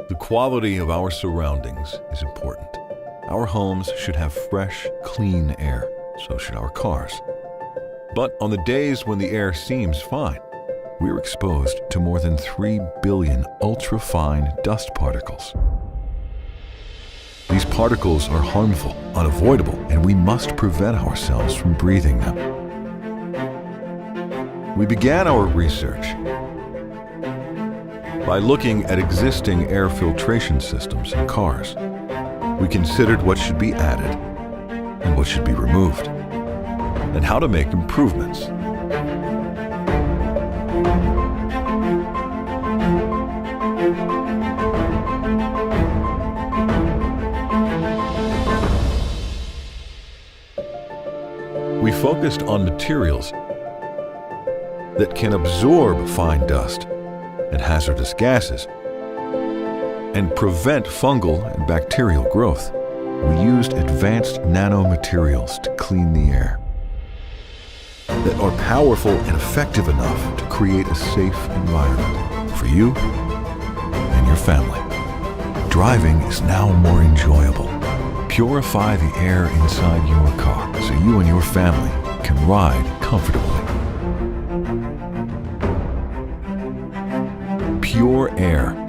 The quality of our surroundings is important. Our homes should have fresh, clean air. So should our cars. But on the days when the air seems fine, we're exposed to more than 3 billion ultra-fine dust particles. These particles are harmful, unavoidable, and we must prevent ourselves from breathing them. We began our research by looking at existing air filtration systems in cars. We considered what should be added and what should be removed, and how to make improvements. We focused on materials that can absorb fine dust and hazardous gases and prevent fungal and bacterial growth. We used advanced nanomaterials to clean the air that are powerful and effective enough to create a safe environment for you and your family. Driving is now more enjoyable. Purify the air inside your car so you and your family can ride comfortably. Pure air